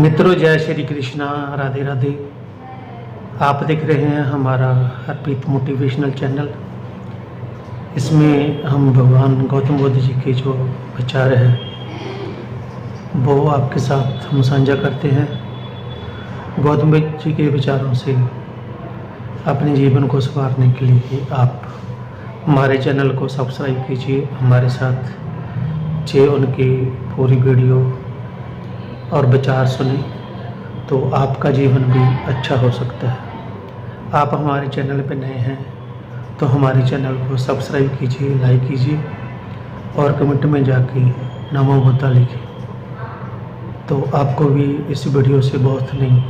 मित्रों, जय श्री कृष्णा, राधे राधे। आप देख रहे हैं हमारा अर्पित मोटिवेशनल चैनल। इसमें हम भगवान गौतम बुद्ध जी के जो विचार है वो आपके साथ हम साझा करते हैं। गौतम बुद्ध जी के विचारों से अपने जीवन को संवारने के लिए आप हमारे चैनल को सब्सक्राइब कीजिए, हमारे साथ जे उनकी पूरी वीडियो और विचार सुने तो आपका जीवन भी अच्छा हो सकता है। आप हमारे चैनल पर नए हैं तो हमारे चैनल को सब्सक्राइब कीजिए, लाइक कीजिए और कमेंट में जाके नमो बुद्धा लिखिए, तो आपको भी इस वीडियो से बहुत नई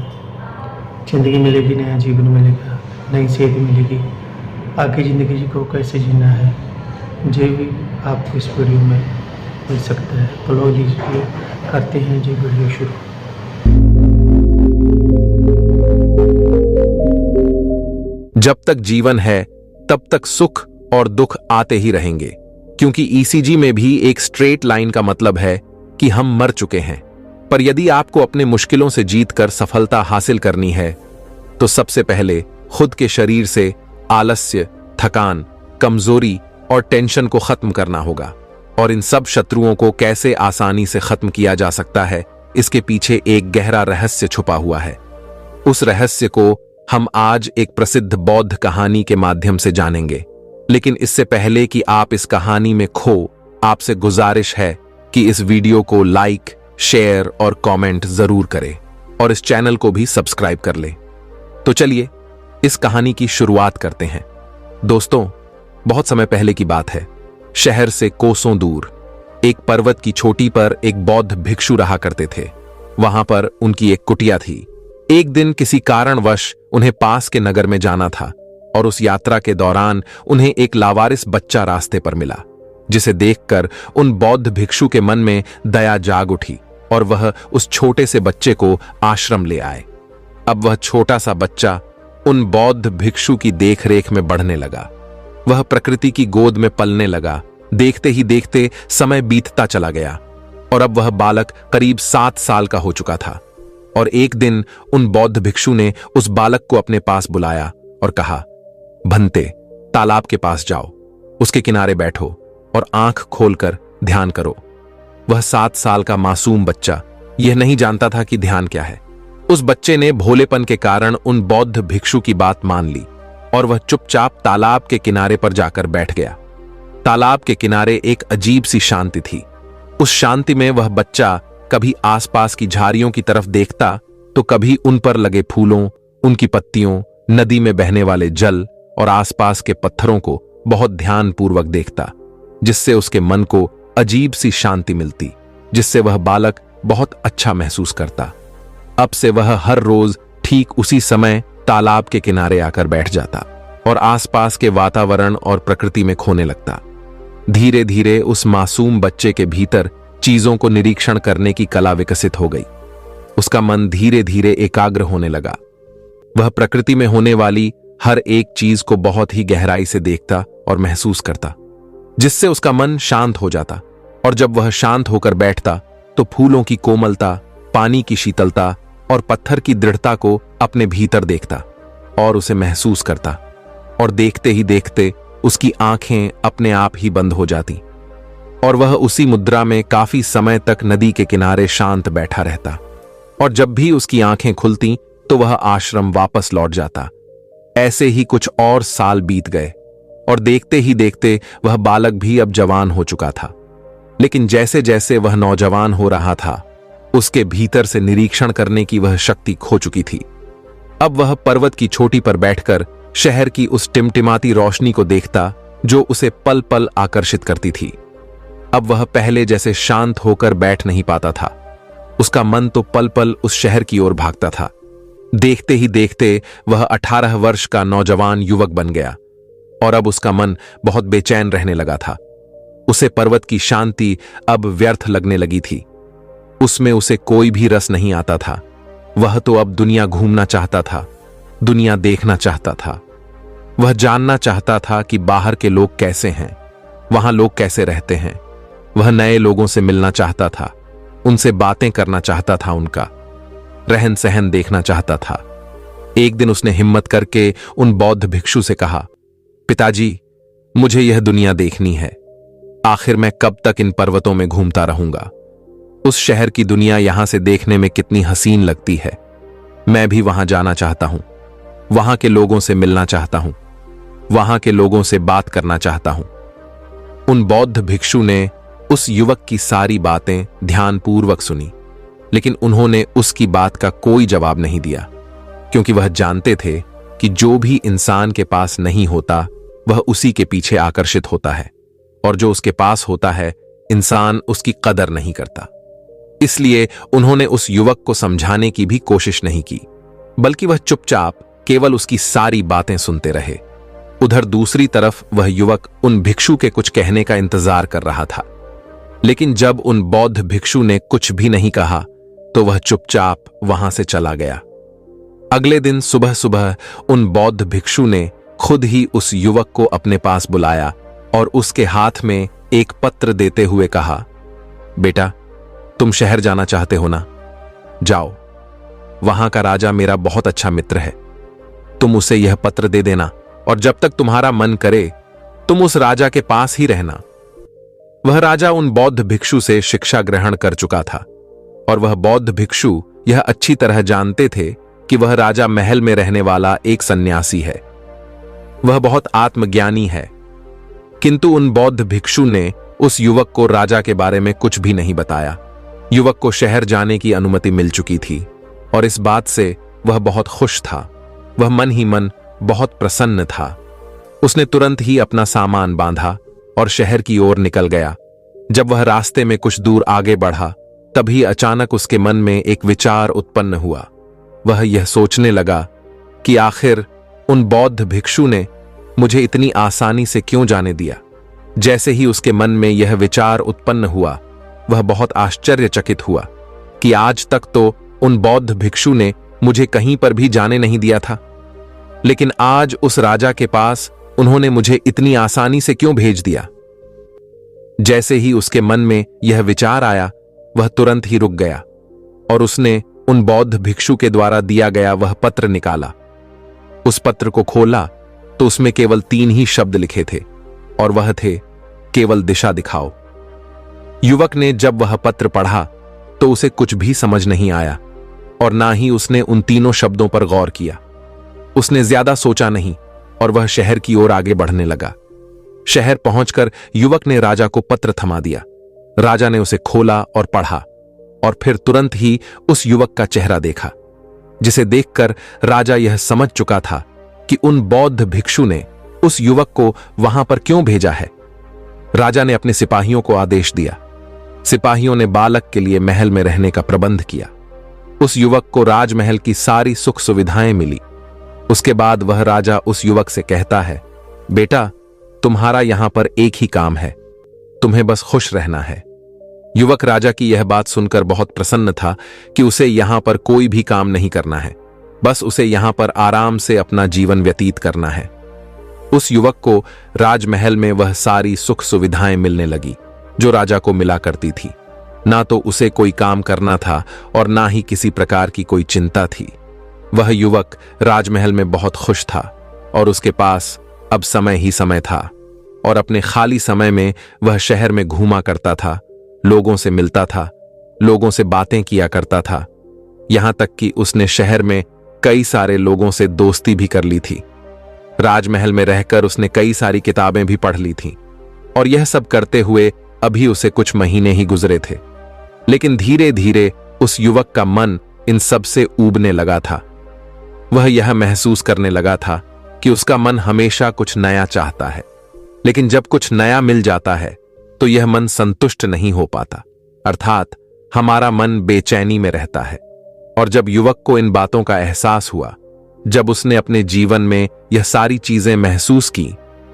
ज़िंदगी मिलेगी, नया जीवन मिलेगा, नई सेहत मिलेगी। आगे ज़िंदगी को कैसे जीना है ये भी आपको इस वीडियो में मिल सकता है। तो लो लीजिए, करते हैं जी वीडियो शुरू। जब तक जीवन है तब तक सुख और दुख आते ही रहेंगे, क्योंकि ईसीजी में भी एक स्ट्रेट लाइन का मतलब है कि हम मर चुके हैं। पर यदि आपको अपने मुश्किलों से जीतकर सफलता हासिल करनी है तो सबसे पहले खुद के शरीर से आलस्य, थकान, कमजोरी और टेंशन को खत्म करना होगा। और इन सब शत्रुओं को कैसे आसानी से खत्म किया जा सकता है, इसके पीछे एक गहरा रहस्य छुपा हुआ है। उस रहस्य को हम आज एक प्रसिद्ध बौद्ध कहानी के माध्यम से जानेंगे। लेकिन इससे पहले कि आप इस कहानी में खो, आपसे गुजारिश है कि इस वीडियो को लाइक, शेयर और कमेंट जरूर करें और इस चैनल को भी सब्सक्राइब कर लें। तो चलिए इस कहानी की शुरुआत करते हैं। दोस्तों, बहुत समय पहले की बात है। शहर से कोसों दूर एक पर्वत की चोटी पर एक बौद्ध भिक्षु रहा करते थे। वहां पर उनकी एक कुटिया थी। एक दिन किसी कारणवश उन्हें पास के नगर में जाना था और उस यात्रा के दौरान उन्हें एक लावारिस बच्चा रास्ते पर मिला, जिसे देखकर उन बौद्ध भिक्षु के मन में दया जाग उठी और वह उस छोटे से बच्चे को आश्रम ले आए। अब वह छोटा सा बच्चा उन बौद्ध भिक्षु की देखरेख में बढ़ने लगा। वह प्रकृति की गोद में पलने लगा। देखते ही देखते समय बीतता चला गया और अब वह बालक करीब 7 साल का हो चुका था। और एक दिन उन बौद्ध भिक्षु ने उस बालक को अपने पास बुलाया और कहा, भंते, तालाब के पास जाओ, उसके किनारे बैठो और आंख खोलकर ध्यान करो। वह 7 साल का मासूम बच्चा यह नहीं जानता था कि ध्यान क्या है। उस बच्चे ने भोलेपन के कारण उन बौद्ध भिक्षु की बात मान ली और वह चुपचाप तालाब के किनारे पर जाकर बैठ गया। तालाब के किनारे एक अजीब सी शांति थी। उस शांति में वह बच्चा कभी आसपास की झाड़ियों की तरफ देखता तो कभी उन पर लगे फूलों, उनकी पत्तियों, नदी में बहने वाले जल और आसपास के पत्थरों को बहुत ध्यानपूर्वक देखता, जिससे उसके मन को अजीब सी शांति मिलती, जिससे वह बालक बहुत अच्छा महसूस करता। अब से वह हर रोज ठीक उसी समय तालाब के किनारे आकर बैठ जाता और आसपास के वातावरण और प्रकृति में खोने लगता। धीरे धीरे उस मासूम बच्चे के भीतर चीजों को निरीक्षण करने की कला विकसित हो गई। उसका मन धीरे धीरे एकाग्र होने लगा। वह प्रकृति में होने वाली हर एक चीज को बहुत ही गहराई से देखता और महसूस करता, जिससे उसका मन शांत हो जाता। और जब वह शांत होकर बैठता तो फूलों की कोमलता, पानी की शीतलता और पत्थर की दृढ़ता को अपने भीतर देखता और उसे महसूस करता। और देखते ही देखते उसकी आंखें अपने आप ही बंद हो जाती और वह उसी मुद्रा में काफी समय तक नदी के किनारे शांत बैठा रहता। और जब भी उसकी आंखें खुलती तो वह आश्रम वापस लौट जाता। ऐसे ही कुछ और साल बीत गए और देखते ही देखते वह बालक भी अब जवान हो चुका था। लेकिन जैसे जैसे वह नौजवान हो रहा था, उसके भीतर से निरीक्षण करने की वह शक्ति खो चुकी थी। अब वह पर्वत की चोटी पर बैठकर शहर की उस टिमटिमाती रोशनी को देखता जो उसे पल पल आकर्षित करती थी। अब वह पहले जैसे शांत होकर बैठ नहीं पाता था। उसका मन तो पल पल उस शहर की ओर भागता था। देखते ही देखते वह 18 वर्ष का नौजवान युवक बन गया और अब उसका मन बहुत बेचैन रहने लगा था। उसे पर्वत की शांति अब व्यर्थ लगने लगी थी। उसमें उसे कोई भी रस नहीं आता था। वह तो अब दुनिया घूमना चाहता था, दुनिया देखना चाहता था। वह जानना चाहता था कि बाहर के लोग कैसे हैं, वहां लोग कैसे रहते हैं। वह नए लोगों से मिलना चाहता था, उनसे बातें करना चाहता था उनका। रहन सहन देखना चाहता था। एक दिन उसने हिम्मत करके उन बौद्ध भिक्षु से कहा, पिताजी, मुझे यह दुनिया देखनी है। आखिर मैं कब तक इन पर्वतों में घूमता रहूंगा? उस शहर की दुनिया यहां से देखने में कितनी हसीन लगती है। मैं भी वहां जाना चाहता हूं, वहां के लोगों से मिलना चाहता हूं, वहां के लोगों से बात करना चाहता हूं। उन बौद्ध भिक्षु ने उस युवक की सारी बातें ध्यानपूर्वक सुनी, लेकिन उन्होंने उसकी बात का कोई जवाब नहीं दिया, क्योंकि वह जानते थे कि जो भी इंसान के पास नहीं होता वह उसी के पीछे आकर्षित होता है, और जो उसके पास होता है इंसान उसकी कदर नहीं करता। इसलिए उन्होंने उस युवक को समझाने की भी कोशिश नहीं की, बल्कि वह चुपचाप केवल उसकी सारी बातें सुनते रहे। उधर दूसरी तरफ वह युवक उन भिक्षु के कुछ कहने का इंतजार कर रहा था, लेकिन जब उन बौद्ध भिक्षु ने कुछ भी नहीं कहा तो वह चुपचाप वहां से चला गया। अगले दिन सुबह सुबह उन बौद्ध भिक्षु ने खुद ही उस युवक को अपने पास बुलाया और उसके हाथ में एक पत्र देते हुए कहा, बेटा, तुम शहर जाना चाहते हो ना? जाओ, वहां का राजा मेरा बहुत अच्छा मित्र है। तुम उसे यह पत्र दे देना, और जब तक तुम्हारा मन करे तुम उस राजा के पास ही रहना। वह राजा उन बौद्ध भिक्षु से शिक्षा ग्रहण कर चुका था, और वह बौद्ध भिक्षु यह अच्छी तरह जानते थे कि वह राजा महल में रहने वाला एक सन्यासी है। वह बहुत आत्मज्ञानी है, किंतु उन बौद्ध भिक्षु ने उस युवक को राजा के बारे में कुछ भी नहीं बताया। युवक को शहर जाने की अनुमति मिल चुकी थी, और इस बात से वह बहुत खुश था। वह मन ही मन बहुत प्रसन्न था। उसने तुरंत ही अपना सामान बांधा और शहर की ओर निकल गया। जब वह रास्ते में कुछ दूर आगे बढ़ा, तभी अचानक उसके मन में एक विचार उत्पन्न हुआ। वह यह सोचने लगा कि आखिर उन बौद्ध भिक्षु ने मुझे इतनी आसानी से क्यों जाने दिया। जैसे ही उसके मन में यह विचार उत्पन्न हुआ, वह बहुत आश्चर्यचकित हुआ कि आज तक तो उन बौद्ध भिक्षु ने मुझे कहीं पर भी जाने नहीं दिया था, लेकिन आज उस राजा के पास उन्होंने मुझे इतनी आसानी से क्यों भेज दिया। जैसे ही उसके मन में यह विचार आया, वह तुरंत ही रुक गया और उसने उन बौद्ध भिक्षु के द्वारा दिया गया वह पत्र निकाला। उस पत्र को खोला तो उसमें केवल 3 ही शब्द लिखे थे, और वह थे, केवल दिशा दिखाओ। युवक ने जब वह पत्र पढ़ा तो उसे कुछ भी समझ नहीं आया, और ना ही उसने उन 3 शब्दों पर गौर किया। उसने ज्यादा सोचा नहीं और वह शहर की ओर आगे बढ़ने लगा। शहर पहुंचकर युवक ने राजा को पत्र थमा दिया। राजा ने उसे खोला और पढ़ा, और फिर तुरंत ही उस युवक का चेहरा देखा, जिसे देखकर राजा यह समझ चुका था कि उन बौद्ध भिक्षु ने उस युवक को वहां पर क्यों भेजा है। राजा ने अपने सिपाहियों को आदेश दिया। सिपाहियों ने बालक के लिए महल में रहने का प्रबंध किया। उस युवक को राजमहल की सारी सुख सुविधाएं मिली। उसके बाद वह राजा उस युवक से कहता है, बेटा, तुम्हारा यहां पर एक ही काम है, तुम्हें बस खुश रहना है। युवक राजा की यह बात सुनकर बहुत प्रसन्न था कि उसे यहां पर कोई भी काम नहीं करना है, बस उसे यहां पर आराम से अपना जीवन व्यतीत करना है। उस युवक को राजमहल में वह सारी सुख सुविधाएं मिलने लगी जो राजा को मिला करती थी। ना तो उसे कोई काम करना था और ना ही किसी प्रकार की कोई चिंता थी। वह युवक राजमहल में बहुत खुश था, और उसके पास अब समय ही समय था, और अपने खाली समय में वह शहर में घूमा करता था, लोगों से मिलता था, लोगों से बातें किया करता था। यहां तक कि उसने शहर में कई सारे लोगों से दोस्ती भी कर ली थी। राजमहल में रहकर उसने कई सारी किताबें भी पढ़ ली थीं, और यह सब करते हुए अभी उसे कुछ महीने ही गुजरे थे। लेकिन धीरे धीरे उस युवक का मन इन सब से ऊबने लगा था। वह यह महसूस करने लगा था कि उसका मन हमेशा कुछ नया चाहता है, लेकिन जब कुछ नया मिल जाता है तो यह मन संतुष्ट नहीं हो पाता, अर्थात हमारा मन बेचैनी में रहता है। और जब युवक को इन बातों का एहसास हुआ, जब उसने अपने जीवन में यह सारी चीजें महसूस की,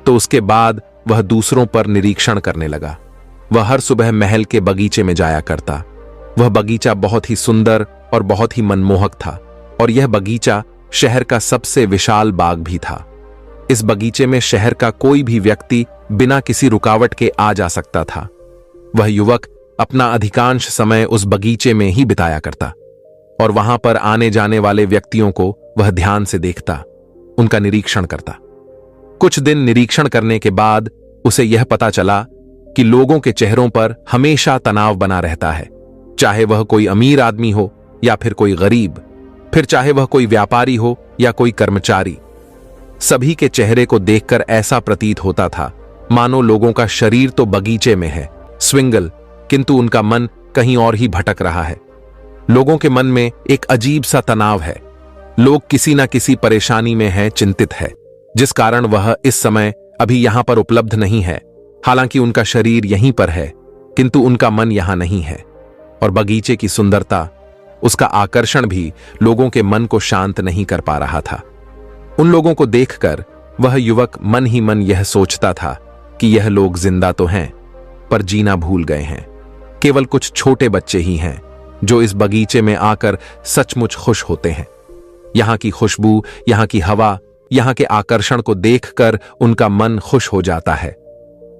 तो उसके बाद वह दूसरों पर निरीक्षण करने लगा। वह हर सुबह महल के बगीचे में जाया करता। वह बगीचा बहुत ही सुंदर और बहुत ही मनमोहक था, और यह बगीचा शहर का सबसे विशाल बाग भी था। इस बगीचे में शहर का कोई भी व्यक्ति बिना किसी रुकावट के आ जा सकता था। वह युवक अपना अधिकांश समय उस बगीचे में ही बिताया करता। और वहां पर आने जाने वाले व्यक्तियों को वह ध्यान से देखता, उनका निरीक्षण करता। कुछ दिन निरीक्षण करने के बाद उसे यह पता चला कि लोगों के चेहरों पर हमेशा तनाव बना रहता है, चाहे वह कोई अमीर आदमी हो या फिर कोई गरीब, फिर चाहे वह कोई व्यापारी हो या कोई कर्मचारी। सभी के चेहरे को देखकर ऐसा प्रतीत होता था मानो लोगों का शरीर तो बगीचे में है, स्विंगल, किंतु उनका मन कहीं और ही भटक रहा है। लोगों के मन में एक अजीब सा तनाव है। लोग किसी ना किसी परेशानी में है, चिंतित है, जिस कारण वह इस समय अभी यहां पर उपलब्ध नहीं है। हालांकि उनका शरीर यहीं पर है, किंतु उनका मन यहां नहीं है। और बगीचे की सुंदरता, उसका आकर्षण भी लोगों के मन को शांत नहीं कर पा रहा था। उन लोगों को देखकर वह युवक मन ही मन यह सोचता था कि यह लोग जिंदा तो हैं, पर जीना भूल गए हैं। केवल कुछ छोटे बच्चे ही हैं जो इस बगीचे में आकर सचमुच खुश होते हैं। यहां की खुशबू, यहां की हवा, यहां के आकर्षण को देखकर उनका मन खुश हो जाता है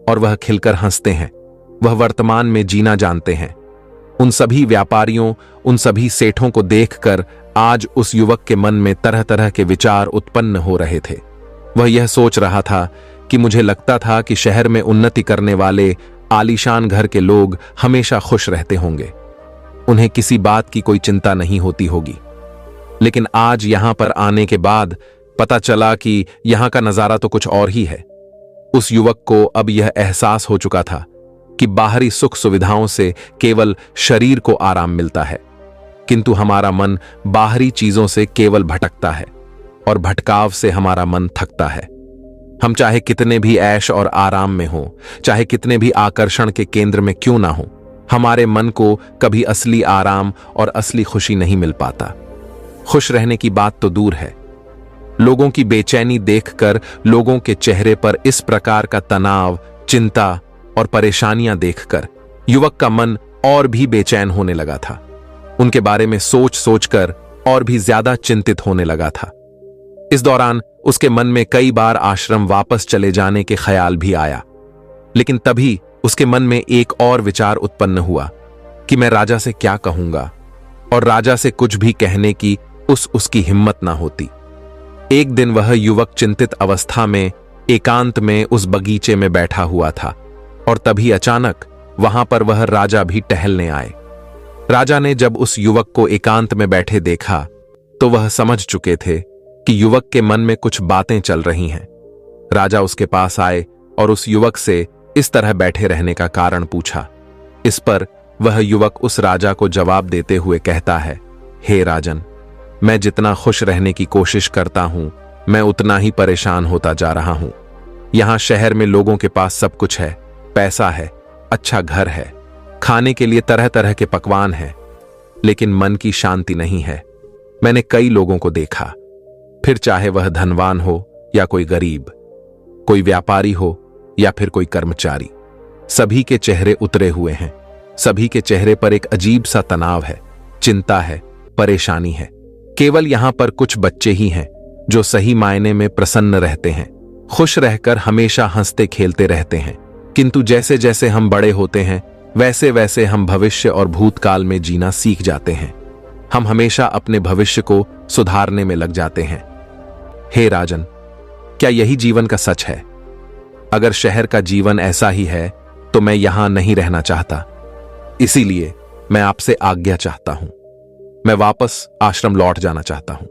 और वह खिलकर हंसते हैं। वह वर्तमान में जीना जानते हैं। उन सभी व्यापारियों, उन सभी सेठों को देखकर आज उस युवक के मन में तरह तरह के विचार उत्पन्न हो रहे थे। वह यह सोच रहा था कि मुझे लगता था कि शहर में उन्नति करने वाले आलीशान घर के लोग हमेशा खुश रहते होंगे, उन्हें किसी बात की कोई चिंता नहीं होती होगी। लेकिन आज यहां पर आने के बाद पता चला कि यहां का नजारा तो कुछ और ही है। उस युवक को अब यह एहसास हो चुका था कि बाहरी सुख सुविधाओं से केवल शरीर को आराम मिलता है, किंतु हमारा मन बाहरी चीजों से केवल भटकता है और भटकाव से हमारा मन थकता है। हम चाहे कितने भी ऐश और आराम में हो, चाहे कितने भी आकर्षण के केंद्र में क्यों ना हो, हमारे मन को कभी असली आराम और असली खुशी नहीं मिल पाता। खुश रहने की बात तो दूर है। लोगों की बेचैनी देखकर, लोगों के चेहरे पर इस प्रकार का तनाव, चिंता और परेशानियां देखकर युवक का मन और भी बेचैन होने लगा था। उनके बारे में सोच सोचकर और भी ज्यादा चिंतित होने लगा था। इस दौरान उसके मन में कई बार आश्रम वापस चले जाने के ख्याल भी आया, लेकिन तभी उसके मन में एक और विचार उत्पन्न हुआ कि मैं राजा से क्या कहूंगा, और राजा से कुछ भी कहने की उसकी हिम्मत ना होती। एक दिन वह युवक चिंतित अवस्था में एकांत में उस बगीचे में बैठा हुआ था और तभी अचानक वहां पर वह राजा भी टहलने आए। राजा ने जब उस युवक को एकांत में बैठे देखा तो वह समझ चुके थे कि युवक के मन में कुछ बातें चल रही हैं। राजा उसके पास आए और उस युवक से इस तरह बैठे रहने का कारण पूछा। इस पर वह युवक उस राजा को जवाब देते हुए कहता है, हे राजन, मैं जितना खुश रहने की कोशिश करता हूं, मैं उतना ही परेशान होता जा रहा हूं। यहां शहर में लोगों के पास सब कुछ है, पैसा है, अच्छा घर है, खाने के लिए तरह तरह के पकवान हैं, लेकिन मन की शांति नहीं है। मैंने कई लोगों को देखा, फिर चाहे वह धनवान हो या कोई गरीब, कोई व्यापारी हो या फिर कोई कर्मचारी, सभी के चेहरे उतरे हुए हैं। सभी के चेहरे पर एक अजीब सा तनाव है, चिंता है, परेशानी है। केवल यहां पर कुछ बच्चे ही हैं जो सही मायने में प्रसन्न रहते हैं, खुश रहकर हमेशा हंसते खेलते रहते हैं। किंतु जैसे जैसे हम बड़े होते हैं, वैसे वैसे हम भविष्य और भूतकाल में जीना सीख जाते हैं। हम हमेशा अपने भविष्य को सुधारने में लग जाते हैं। हे राजन, क्या यही जीवन का सच है? अगर शहर का जीवन ऐसा ही है तो मैं यहां नहीं रहना चाहता। इसीलिए मैं आपसे आज्ञा चाहता हूं। मैं वापस आश्रम लौट जाना चाहता हूं।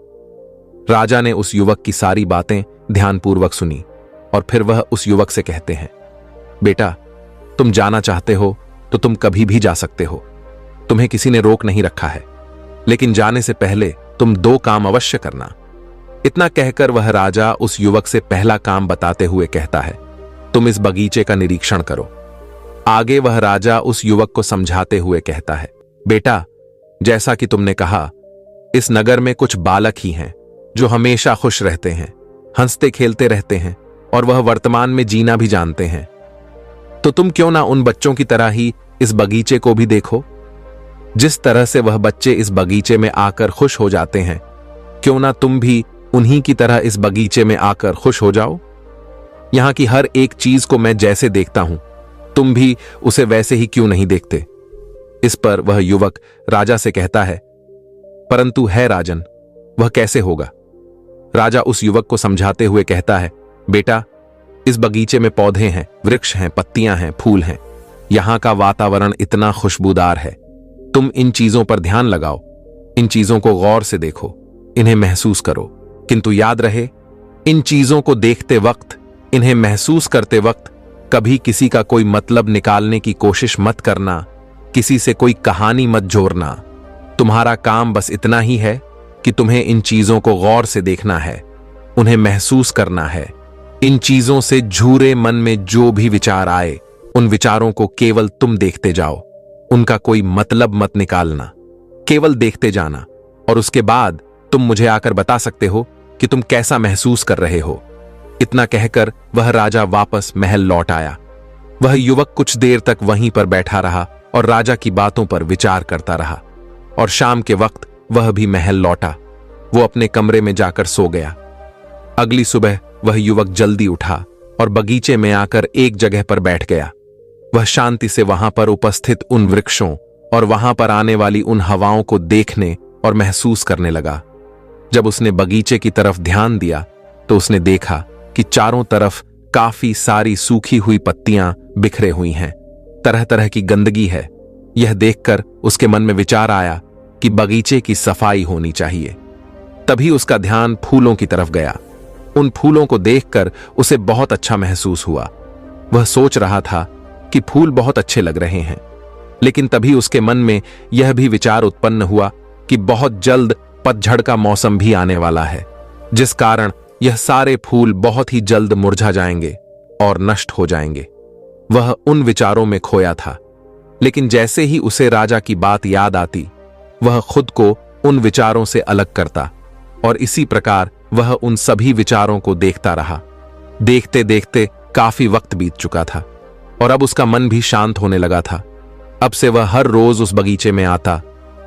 राजा ने उस युवक की सारी बातें ध्यानपूर्वक सुनी और फिर वह उस युवक से कहते हैं, बेटा, तुम जाना चाहते हो तो तुम कभी भी जा सकते हो, तुम्हें किसी ने रोक नहीं रखा है, लेकिन जाने से पहले तुम 2 काम अवश्य करना। इतना कहकर वह राजा उस युवक से पहला काम बताते हुए कहता है, तुम इस बगीचे का निरीक्षण करो। आगे वह राजा उस युवक को समझाते हुए कहता है, बेटा, जैसा कि तुमने कहा, इस नगर में कुछ बालक ही हैं जो हमेशा खुश रहते हैं, हंसते खेलते रहते हैं और वह वर्तमान में जीना भी जानते हैं। तो तुम क्यों ना उन बच्चों की तरह ही इस बगीचे को भी देखो। जिस तरह से वह बच्चे इस बगीचे में आकर खुश हो जाते हैं, क्यों ना तुम भी उन्हीं की तरह इस बगीचे में आकर खुश हो जाओ। यहां की हर एक चीज को मैं जैसे देखता हूं, तुम भी उसे वैसे ही क्यों नहीं देखते। इस पर वह युवक राजा से कहता है, परंतु है राजन, वह कैसे होगा? राजा उस युवक को समझाते हुए कहता है, बेटा, इस बगीचे में पौधे हैं, वृक्ष हैं, पत्तियां हैं, फूल हैं। यहां का वातावरण इतना खुशबूदार है। तुम इन चीजों पर ध्यान लगाओ, इन चीजों को गौर से देखो, इन्हें महसूस करो। किंतु याद रहे, इन चीजों को देखते वक्त, इन्हें महसूस करते वक्त कभी किसी का कोई मतलब निकालने की कोशिश मत करना, किसी से कोई कहानी मत जोड़ना। तुम्हारा काम बस इतना ही है कि तुम्हें इन चीजों को गौर से देखना है, उन्हें महसूस करना है। इन चीजों से झूरे मन में जो भी विचार आए, उन विचारों को केवल तुम देखते जाओ, उनका कोई मतलब मत निकालना, केवल देखते जाना। और उसके बाद तुम मुझे आकर बता सकते हो कि तुम कैसा महसूस कर रहे हो। इतना कहकर वह राजा वापस महल लौट आया। वह युवक कुछ देर तक वहीं पर बैठा रहा और राजा की बातों पर विचार करता रहा। और शाम के वक्त वह भी महल लौटा। वो अपने कमरे में जाकर सो गया। अगली सुबह वह युवक जल्दी उठा और बगीचे में आकर एक जगह पर बैठ गया। वह शांति से वहां पर उपस्थित उन वृक्षों और वहां पर आने वाली उन हवाओं को देखने और महसूस करने लगा। जब उसने बगीचे की तरफ ध्यान दिया तो उसने देखा कि चारों तरफ काफी सारी सूखी हुई पत्तियां बिखरे हुई हैं, तरह तरह की गंदगी है। यह देखकर उसके मन में विचार आया कि बगीचे की सफाई होनी चाहिए। तभी उसका ध्यान फूलों की तरफ गया। उन फूलों को देखकर उसे बहुत अच्छा महसूस हुआ। वह सोच रहा था कि फूल बहुत अच्छे लग रहे हैं, लेकिन तभी उसके मन में यह भी विचार उत्पन्न हुआ कि बहुत जल्द पतझड़ का मौसम भी आने वाला है, जिस कारण यह सारे फूल बहुत ही जल्द मुरझा जाएंगे और नष्ट हो जाएंगे। वह उन विचारों में खोया था, लेकिन जैसे ही उसे राजा की बात याद आती, वह खुद को उन विचारों से अलग करता और इसी प्रकार वह उन सभी विचारों को देखता रहा। देखते देखते काफी वक्त बीत चुका था और अब उसका मन भी शांत होने लगा था। अब से वह हर रोज उस बगीचे में आता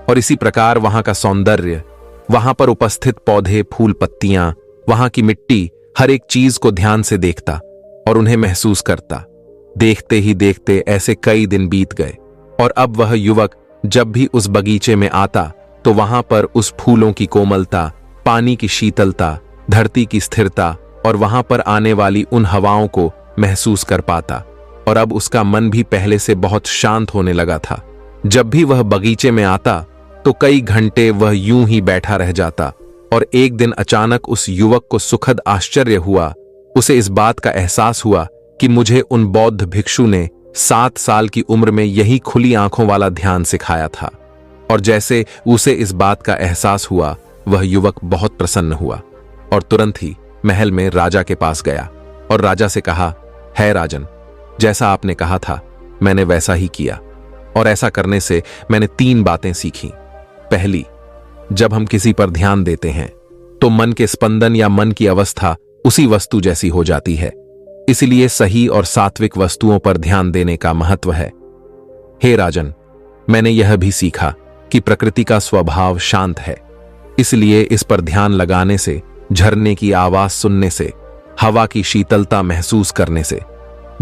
और इसी प्रकार वहां का सौंदर्य, वहां पर उपस्थित पौधे, फूल, पत्तियां, वहां की मिट्टी, हर एक चीज को ध्यान से देखता और उन्हें महसूस करता। देखते ही देखते ऐसे कई दिन बीत गए और अब वह युवक जब भी उस बगीचे में आता तो वहां पर उस फूलों की कोमलता, पानी की शीतलता, धरती की स्थिरता और वहां पर आने वाली उन हवाओं को महसूस कर पाता। और अब उसका मन भी पहले से बहुत शांत होने लगा था। जब भी वह बगीचे में आता तो कई घंटे वह यूं ही बैठा रह जाता और एक दिन अचानक उस युवक को सुखद आश्चर्य हुआ। उसे इस बात का एहसास हुआ कि मुझे उन बौद्ध भिक्षु ने 7 साल की उम्र में यही खुली आंखों वाला ध्यान सिखाया था। और जैसे उसे इस बात का एहसास हुआ, वह युवक बहुत प्रसन्न हुआ और तुरंत ही महल में राजा के पास गया और राजा से कहा, है राजन, जैसा आपने कहा था मैंने वैसा ही किया और ऐसा करने से मैंने 3 बातें सीखी। पहली, जब हम किसी पर ध्यान देते हैं तो मन के स्पंदन या मन की अवस्था उसी वस्तु जैसी हो जाती है। इसलिए सही और सात्विक वस्तुओं पर ध्यान देने का महत्व है। हे राजन, मैंने यह भी सीखा कि प्रकृति का स्वभाव शांत है। इसलिए इस पर ध्यान लगाने से, झरने की आवाज सुनने से, हवा की शीतलता महसूस करने से,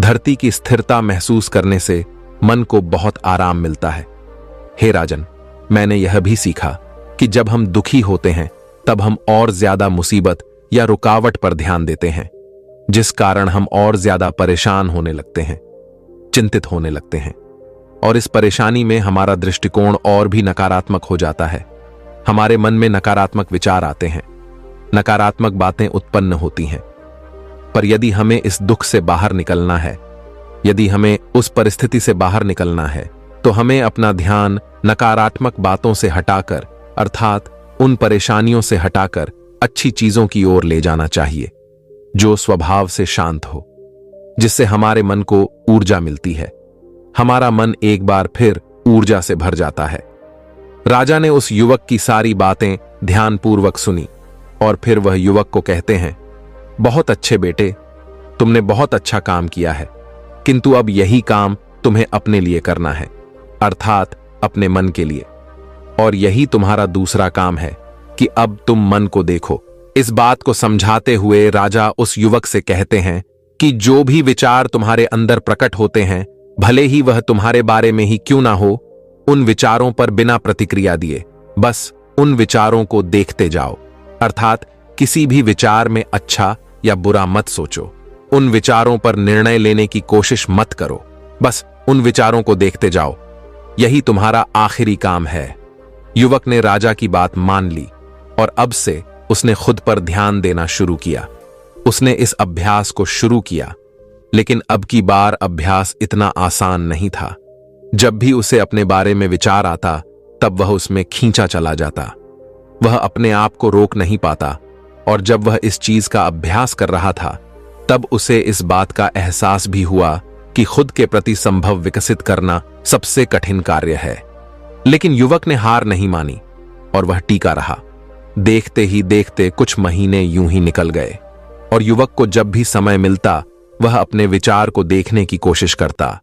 धरती की स्थिरता महसूस करने से मन को बहुत आराम मिलता है। हे राजन, मैंने यह भी सीखा कि जब हम दुखी होते हैं तब हम और ज्यादा मुसीबत या रुकावट पर ध्यान देते हैं, जिस कारण हम और ज्यादा परेशान होने लगते हैं, चिंतित होने लगते हैं और इस परेशानी में हमारा दृष्टिकोण और भी नकारात्मक हो जाता है। हमारे मन में नकारात्मक विचार आते हैं, नकारात्मक बातें उत्पन्न होती हैं। पर यदि हमें इस दुख से बाहर निकलना है, यदि हमें उस परिस्थिति से बाहर निकलना है, तो हमें अपना ध्यान नकारात्मक बातों से हटाकर, अर्थात उन परेशानियों से हटाकर अच्छी चीजों की ओर ले जाना चाहिए, जो स्वभाव से शांत हो, जिससे हमारे मन को ऊर्जा मिलती है। हमारा मन एक बार फिर ऊर्जा से भर जाता है। राजा ने उस युवक की सारी बातें ध्यानपूर्वक सुनी और फिर वह युवक को कहते हैं, बहुत अच्छे बेटे, तुमने बहुत अच्छा काम किया है, किंतु अब यही काम तुम्हें अपने लिए करना है, अर्थात अपने मन के लिए। और यही तुम्हारा दूसरा काम है कि अब तुम मन को देखो। इस बात को समझाते हुए राजा उस युवक से कहते हैं कि जो भी विचार तुम्हारे अंदर प्रकट होते हैं, भले ही वह तुम्हारे बारे में ही क्यों ना हो, उन विचारों पर बिना प्रतिक्रिया दिए बस उन विचारों को देखते जाओ, अर्थात किसी भी विचार में अच्छा या बुरा मत सोचो। उन विचारों पर निर्णय लेने की कोशिश मत करो, बस उन विचारों को देखते जाओ। यही तुम्हारा आखिरी काम है। युवक ने राजा की बात मान ली और अब से उसने खुद पर ध्यान देना शुरू किया। उसने इस अभ्यास को शुरू किया, लेकिन अब की बार अभ्यास इतना आसान नहीं था। जब भी उसे अपने बारे में विचार आता, तब वह उसमें खींचा चला जाता। वह अपने आप को रोक नहीं पाता, और जब वह इस चीज का अभ्यास कर रहा था, तब उसे इस बात का एहसास भी हुआ कि खुद के प्रति संभव विकसित करना सबसे कठिन कार्य है। लेकिन युवक ने हार नहीं मानी और वह टीका रहा। देखते ही देखते कुछ महीने यूं ही निकल गए, और युवक को जब भी समय मिलता वह अपने विचार को देखने की कोशिश करता।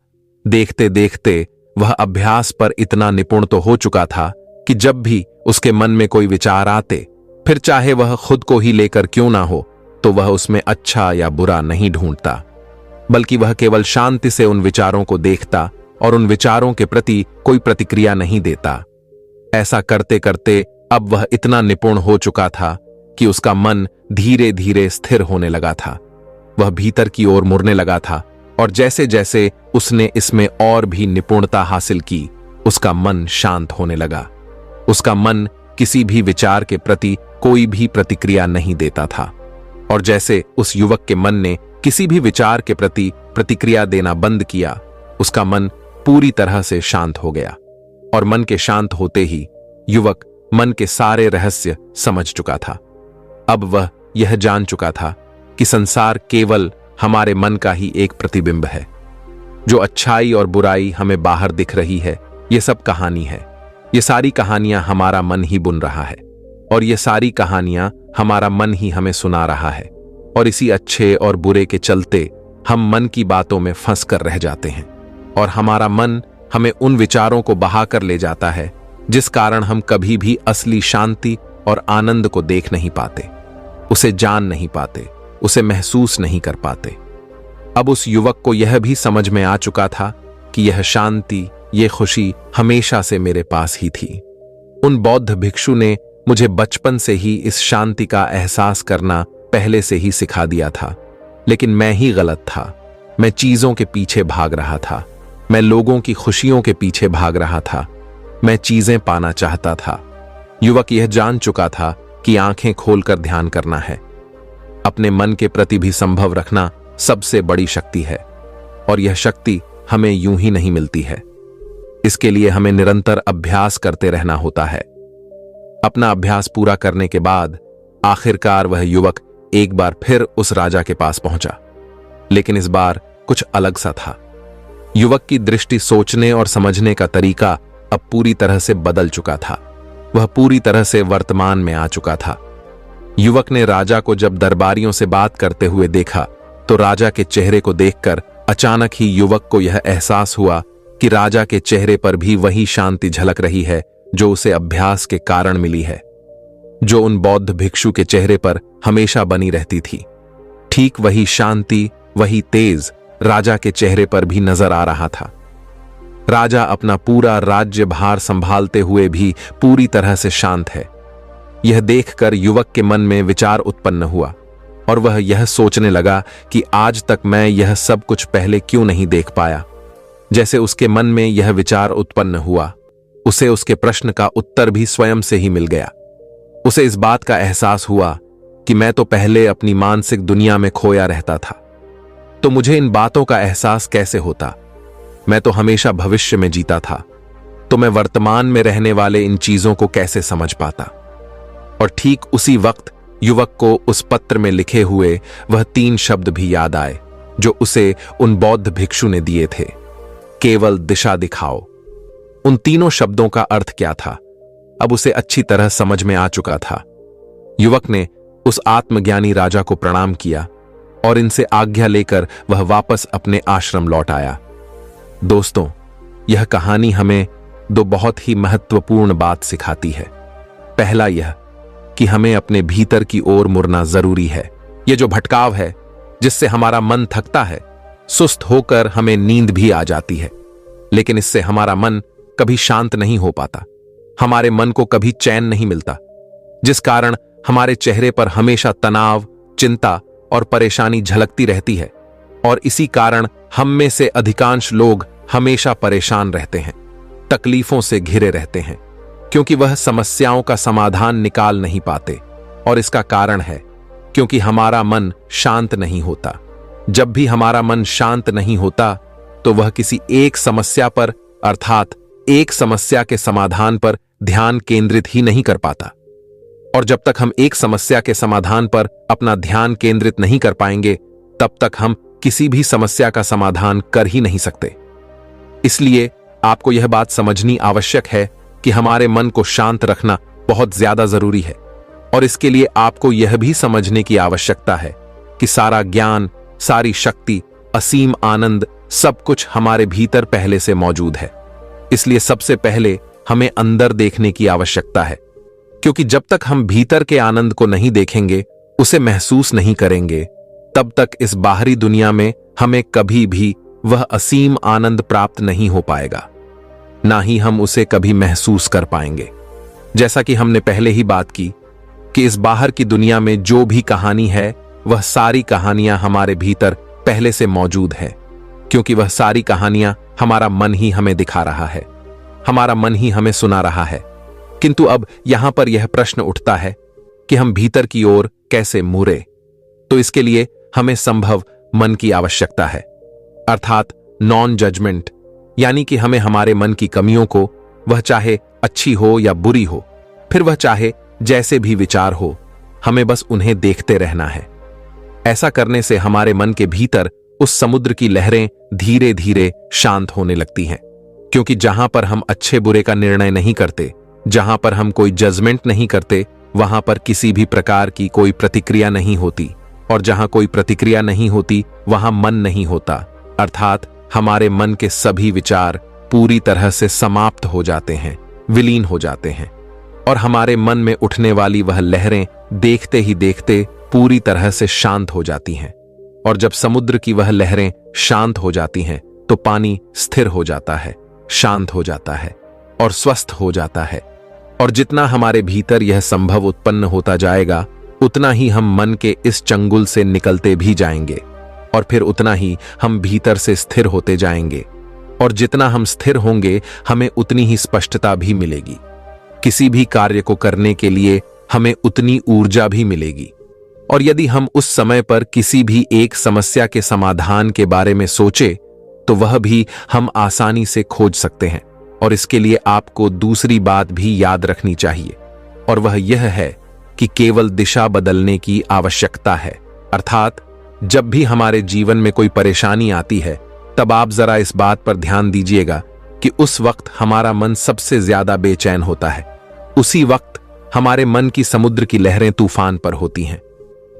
देखते देखते वह अभ्यास पर इतना निपुण तो हो चुका था कि जब भी उसके मन में कोई विचार आते, फिर चाहे वह खुद को ही लेकर क्यों ना हो, तो वह उसमें अच्छा या बुरा नहीं ढूंढता, बल्कि वह केवल शांति से उन विचारों को देखता और उन विचारों के प्रति कोई प्रतिक्रिया नहीं देता। ऐसा करते करते अब वह इतना निपुण हो चुका था कि उसका मन धीरे धीरे स्थिर होने लगा था। वह भीतर की ओर मुड़ने लगा था, और जैसे जैसे उसने इसमें और भी निपुणता हासिल की, उसका मन शांत होने लगा। उसका मन किसी भी विचार के प्रति कोई भी प्रतिक्रिया नहीं देता था, और जैसे उस युवक के मन ने किसी भी विचार के प्रति प्रतिक्रिया देना बंद किया, उसका मन पूरी तरह से शांत हो गया। और मन के शांत होते ही युवक मन के सारे रहस्य समझ चुका था। अब वह यह जान चुका था कि संसार केवल हमारे मन का ही एक प्रतिबिंब है। जो अच्छाई और बुराई हमें बाहर दिख रही है, ये सब कहानी है। ये सारी कहानियां हमारा मन ही बुन रहा है, और ये सारी कहानियां हमारा मन ही हमें सुना रहा है। और इसी अच्छे और बुरे के चलते हम मन की बातों में फंस कर रह जाते हैं, और हमारा मन हमें उन विचारों को बहा कर ले जाता है जिस कारण हम कभी भी असली शांति और आनंद को देख नहीं पाते, उसे जान नहीं पाते, उसे महसूस नहीं कर पाते। अब उस युवक को यह भी समझ में आ चुका था कि यह शांति, यह खुशी हमेशा से मेरे पास ही थी। उन बौद्ध भिक्षु ने मुझे बचपन से ही इस शांति का एहसास करना पहले से ही सिखा दिया था, लेकिन मैं ही गलत था। मैं चीजों के पीछे भाग रहा था, मैं लोगों की खुशियों के पीछे भाग रहा था, मैं चीजें पाना चाहता था। युवक यह जान चुका था कि आंखें खोलकर ध्यान करना है। अपने मन के प्रति भी संभव रखना सबसे बड़ी शक्ति है, और यह शक्ति हमें यूं ही नहीं मिलती है। इसके लिए हमें निरंतर अभ्यास करते रहना होता है। अपना अभ्यास पूरा करने के बाद आखिरकार वह युवक एक बार फिर उस राजा के पास पहुंचा, लेकिन इस बार कुछ अलग सा था। युवक की दृष्टि, सोचने और समझने का तरीका अब पूरी तरह से बदल चुका था। वह पूरी तरह से वर्तमान में आ चुका था। युवक ने राजा को जब दरबारियों से बात करते हुए देखा, तो राजा के चेहरे को देखकर अचानक ही युवक को यह एहसास हुआ कि राजा के चेहरे पर भी वही शांति झलक रही है जो उसे अभ्यास के कारण मिली है, जो उन बौद्ध भिक्षु के चेहरे पर हमेशा बनी रहती थी। ठीक वही शांति, वही तेज राजा के चेहरे पर भी नजर आ रहा था। राजा अपना पूरा राज्य भार संभालते हुए भी पूरी तरह से शांत है। यह देखकर युवक के मन में विचार उत्पन्न हुआ, और वह यह सोचने लगा कि आज तक मैं यह सब कुछ पहले क्यों नहीं देख पाया। जैसे उसके मन में यह विचार उत्पन्न हुआ, उसे उसके प्रश्न का उत्तर भी स्वयं से ही मिल गया। उसे इस बात का एहसास हुआ कि मैं तो पहले अपनी मानसिक दुनिया में खोया रहता था, तो मुझे इन बातों का एहसास कैसे होता। मैं तो हमेशा भविष्य में जीता था, तो मैं वर्तमान में रहने वाले इन चीजों को कैसे समझ पाता। और ठीक उसी वक्त युवक को उस पत्र में लिखे हुए वह 3 शब्द भी याद आए जो उसे उन बौद्ध भिक्षु ने दिए थे। केवल दिशा दिखाओ। उन तीनों शब्दों का अर्थ क्या था, अब उसे अच्छी तरह समझ में आ चुका था। युवक ने उस आत्मज्ञानी राजा को प्रणाम किया और इनसे आज्ञा लेकर वह वापस अपने आश्रम लौट आया। दोस्तों, यह कहानी हमें 2 बहुत ही महत्वपूर्ण बात सिखाती है। पहला यह कि हमें अपने भीतर की ओर मुड़ना जरूरी है। यह जो भटकाव है जिससे हमारा मन थकता है, सुस्त होकर हमें नींद भी आ जाती है, लेकिन इससे हमारा मन कभी शांत नहीं हो पाता। हमारे मन को कभी चैन नहीं मिलता, जिस कारण हमारे चेहरे पर हमेशा तनाव, चिंता और परेशानी झलकती रहती है। और इसी कारण हम में से अधिकांश लोग हमेशा परेशान रहते हैं, तकलीफों से घिरे रहते हैं, क्योंकि वह समस्याओं का समाधान निकाल नहीं पाते। और इसका कारण है क्योंकि हमारा मन शांत नहीं होता। जब भी हमारा मन शांत नहीं होता तो वह किसी एक समस्या पर, अर्थात एक समस्या के समाधान पर ध्यान केंद्रित ही नहीं कर पाता। और जब तक हम एक समस्या के समाधान पर अपना ध्यान केंद्रित नहीं कर पाएंगे, तब तक हम किसी भी समस्या का समाधान कर ही नहीं सकते। इसलिए आपको यह बात समझनी आवश्यक है कि हमारे मन को शांत रखना बहुत ज्यादा जरूरी है। और इसके लिए आपको यह भी समझने की आवश्यकता है कि सारा ज्ञान, सारी शक्ति, असीम आनंद, सब कुछ हमारे भीतर पहले से मौजूद है। इसलिए सबसे पहले हमें अंदर देखने की आवश्यकता है, क्योंकि जब तक हम भीतर के आनंद को नहीं देखेंगे, उसे महसूस नहीं करेंगे, तब तक इस बाहरी दुनिया में हमें कभी भी वह असीम आनंद प्राप्त नहीं हो पाएगा, ना ही हम उसे कभी महसूस कर पाएंगे। जैसा कि हमने पहले ही बात की कि इस बाहर की दुनिया में जो भी कहानी है, वह सारी कहानियां हमारे भीतर पहले से मौजूद है, क्योंकि वह सारी कहानियां हमारा मन ही हमें दिखा रहा है, हमारा मन ही हमें सुना रहा है। किंतु अब यहां पर यह प्रश्न उठता है कि हम भीतर की ओर कैसे मुड़े। तो इसके लिए हमें संभव मन की आवश्यकता है, अर्थात नॉन जजमेंट, यानी कि हमें हमारे मन की कमियों को, वह चाहे अच्छी हो या बुरी हो, फिर वह चाहे जैसे भी विचार हो, हमें बस उन्हें देखते रहना है। ऐसा करने से हमारे मन के भीतर उस समुद्र की लहरें धीरे धीरे शांत होने लगती हैं, क्योंकि जहां पर हम अच्छे बुरे का निर्णय नहीं करते, जहां पर हम कोई जजमेंट नहीं करते, वहां पर किसी भी प्रकार की कोई प्रतिक्रिया नहीं होती। और जहां कोई प्रतिक्रिया नहीं होती, वहां मन नहीं होता, अर्थात हमारे मन के सभी विचार पूरी तरह से समाप्त हो जाते हैं, विलीन हो जाते हैं। और हमारे मन में उठने वाली वह लहरें देखते ही देखते पूरी तरह से शांत हो जाती हैं। और जब समुद्र की वह लहरें शांत हो जाती हैं, तो पानी स्थिर हो जाता है, शांत हो जाता है और स्वस्थ हो जाता है। और जितना हमारे भीतर यह संभव उत्पन्न होता जाएगा, उतना ही हम मन के इस चंगुल से निकलते भी जाएंगे, और फिर उतना ही हम भीतर से स्थिर होते जाएंगे। और जितना हम स्थिर होंगे, हमें उतनी ही स्पष्टता भी मिलेगी। किसी भी कार्य को करने के लिए हमें उतनी ऊर्जा भी मिलेगी। और यदि हम उस समय पर किसी भी एक समस्या के समाधान के बारे में सोचे, तो वह भी हम आसानी से खोज सकते हैं। और इसके लिए आपको दूसरी बात भी याद रखनी चाहिए, और वह यह है कि केवल दिशा बदलने की आवश्यकता है। अर्थात जब भी हमारे जीवन में कोई परेशानी आती है, तब आप जरा इस बात पर ध्यान दीजिएगा कि उस वक्त हमारा मन सबसे ज्यादा बेचैन होता है। उसी वक्त हमारे मन की समुद्र की लहरें तूफान पर होती हैं,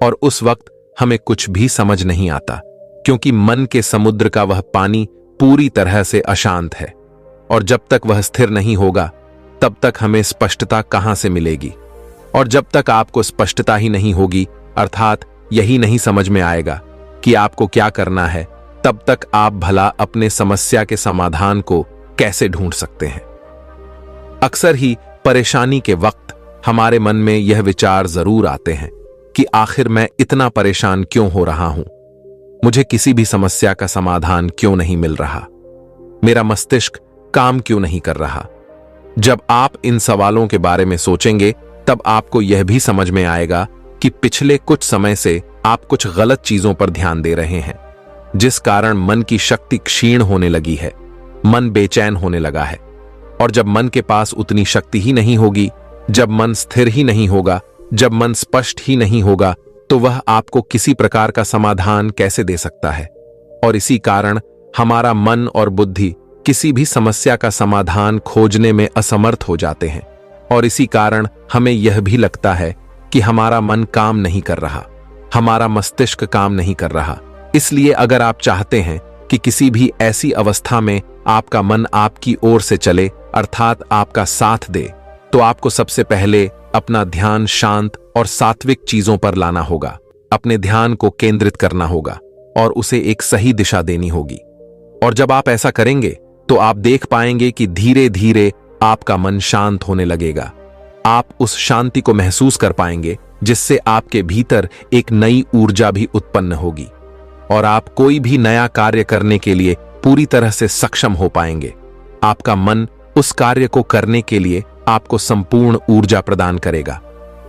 और उस वक्त हमें कुछ भी समझ नहीं आता, क्योंकि मन के समुद्र का वह पानी पूरी तरह से अशांत है। और जब तक वह स्थिर नहीं होगा, तब तक हमें स्पष्टता कहां से मिलेगी। और जब तक आपको स्पष्टता ही नहीं होगी, अर्थात यही नहीं समझ में आएगा कि आपको क्या करना है, तब तक आप भला अपने समस्या के समाधान को कैसे ढूंढ सकते हैं। अक्सर ही परेशानी के वक्त हमारे मन में यह विचार जरूर आते हैं कि आखिर मैं इतना परेशान क्यों हो रहा हूं, मुझे किसी भी समस्या का समाधान क्यों नहीं मिल रहा, मेरा मस्तिष्क काम क्यों नहीं कर रहा। जब आप इन सवालों के बारे में सोचेंगे, तब आपको यह भी समझ में आएगा कि पिछले कुछ समय से आप कुछ गलत चीजों पर ध्यान दे रहे हैं, जिस कारण मन की शक्ति क्षीण होने लगी है, मन बेचैन होने लगा है। और जब मन के पास उतनी शक्ति ही नहीं होगी, जब मन स्थिर ही नहीं होगा, जब मन स्पष्ट ही नहीं होगा, तो वह आपको किसी प्रकार का समाधान कैसे दे सकता है। और इसी कारण हमारा मन और बुद्धि किसी भी समस्या का समाधान खोजने में असमर्थ हो जाते हैं। और इसी कारण हमें यह भी लगता है कि हमारा मन काम नहीं कर रहा, हमारा मस्तिष्क काम नहीं कर रहा। इसलिए अगर आप चाहते हैं कि किसी भी ऐसी अवस्था में आपका मन आपकी ओर से चले, अर्थात आपका साथ दे, तो आपको सबसे पहले अपना ध्यान शांत और सात्विक चीजों पर लाना होगा, अपने ध्यान को केंद्रित करना होगा और उसे एक सही दिशा देनी होगी। और जब आप ऐसा करेंगे, तो आप देख पाएंगे कि धीरे धीरे आपका मन शांत होने लगेगा। आप उस शांति को महसूस कर पाएंगे जिससे आपके भीतर एक नई ऊर्जा भी उत्पन्न होगी और आप कोई भी नया कार्य करने के लिए पूरी तरह से सक्षम हो पाएंगे। आपका मन उस कार्य को करने के लिए आपको संपूर्ण ऊर्जा प्रदान करेगा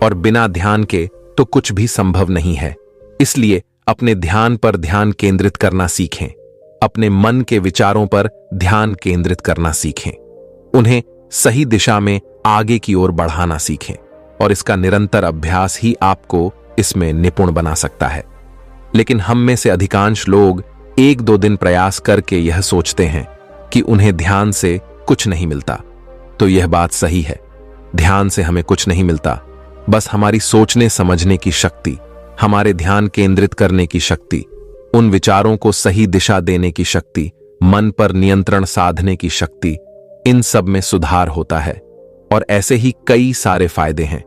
और बिना ध्यान के तो कुछ भी संभव नहीं है। इसलिए अपने ध्यान पर ध्यान केंद्रित करना सीखें। अपने मन के विचारों पर ध्यान केंद्रित करना सीखें। उन्हें सही दिशा में आगे की ओर बढ़ाना सीखें और इसका निरंतर अभ्यास ही आपको इसमें निपुण बना सकता है। लेकिन हम में से अधिकांश लोग 1-2 दिन प्रयास करके यह सोचते हैं कि उन्हें ध्यान से कुछ नहीं मिलता। तो यह बात सही है, ध्यान से हमें कुछ नहीं मिलता। बस हमारी सोचने समझने की शक्ति, हमारे ध्यान केंद्रित करने की शक्ति, उन विचारों को सही दिशा देने की शक्ति, मन पर नियंत्रण साधने की शक्ति, इन सब में सुधार होता है। और ऐसे ही कई सारे फायदे हैं।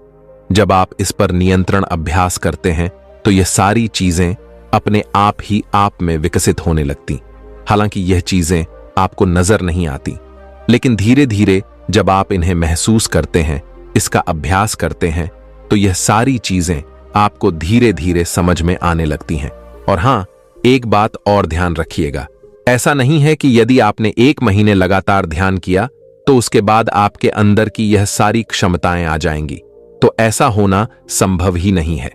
जब आप इस पर नियंत्रण अभ्यास करते हैं तो यह सारी चीजें अपने आप ही आप में विकसित होने लगती। हालांकि यह चीजें आपको नजर नहीं आती, लेकिन धीरे धीरे जब आप इन्हें महसूस करते हैं, इसका अभ्यास करते हैं, तो यह सारी चीजें आपको धीरे धीरे समझ में आने लगती हैं। और हां, एक बात और ध्यान रखिएगा, ऐसा नहीं है कि यदि आपने 1 महीने लगातार ध्यान किया तो उसके बाद आपके अंदर की यह सारी क्षमताएं आ जाएंगी। तो ऐसा होना संभव ही नहीं है,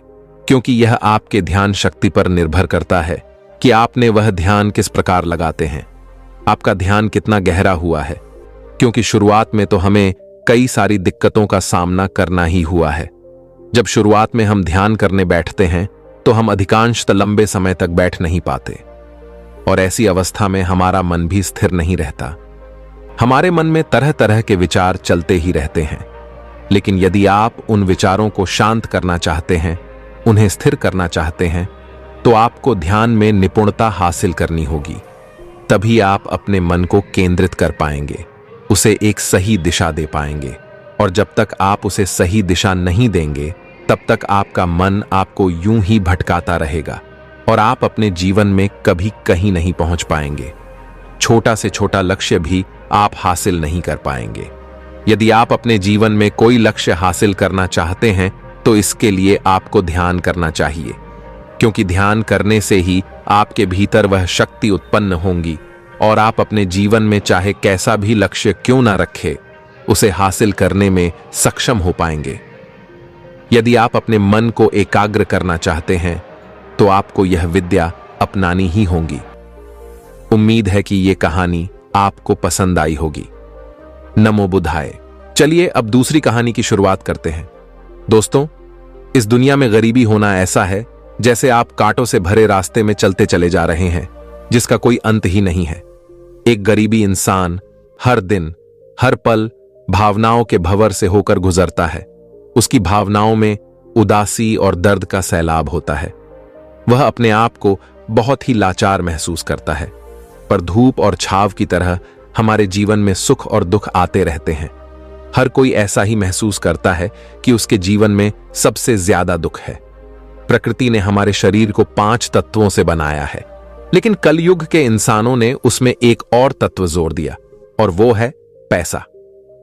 क्योंकि यह आपके ध्यान शक्ति पर निर्भर करता है कि आपने वह ध्यान किस प्रकार लगाते हैं, आपका ध्यान कितना गहरा हुआ है। क्योंकि शुरुआत में तो हमें कई सारी दिक्कतों का सामना करना ही हुआ है। जब शुरुआत में हम ध्यान करने बैठते हैं तो हम अधिकांशतः लंबे समय तक बैठ नहीं पाते और ऐसी अवस्था में हमारा मन भी स्थिर नहीं रहता। हमारे मन में तरह तरह के विचार चलते ही रहते हैं। लेकिन यदि आप उन विचारों को शांत करना चाहते हैं, उन्हें स्थिर करना चाहते हैं, तो आपको ध्यान में निपुणता हासिल करनी होगी। तभी आप अपने मन को केंद्रित कर पाएंगे, उसे एक सही दिशा दे पाएंगे। और जब तक आप उसे सही दिशा नहीं देंगे, तब तक आपका मन आपको यूं ही भटकाता रहेगा और आप अपने जीवन में कभी कहीं नहीं पहुंच पाएंगे। छोटा से छोटा लक्ष्य भी आप हासिल नहीं कर पाएंगे। यदि आप अपने जीवन में कोई लक्ष्य हासिल करना चाहते हैं तो इसके लिए आपको ध्यान करना चाहिए, क्योंकि ध्यान करने से ही आपके भीतर वह शक्ति उत्पन्न होंगी और आप अपने जीवन में चाहे कैसा भी लक्ष्य क्यों ना रखे, उसे हासिल करने में सक्षम हो पाएंगे। यदि आप अपने मन को एकाग्र करना चाहते हैं तो आपको यह विद्या अपनानी ही होगी। उम्मीद है कि यह कहानी आपको पसंद आई होगी। नमो बुद्धाय। चलिए अब दूसरी कहानी की शुरुआत करते हैं। दोस्तों, इस दुनिया में गरीबी होना ऐसा है जैसे आप कांटों से भरे रास्ते में चलते चले जा रहे हैं, जिसका कोई अंत ही नहीं है। एक गरीबी इंसान हर दिन, हर पल भावनाओं के भंवर से होकर गुजरता है। उसकी भावनाओं में उदासी और दर्द का सैलाब होता है। वह अपने आप को बहुत ही लाचार महसूस करता है। पर धूप और छाव की तरह हमारे जीवन में सुख और दुख आते रहते हैं। हर कोई ऐसा ही महसूस करता है कि उसके जीवन में सबसे ज्यादा दुख है। प्रकृति ने हमारे शरीर को 5 तत्वों से बनाया है, लेकिन कलयुग के इंसानों ने उसमें एक और तत्व जोड़ दिया, और वो है पैसा।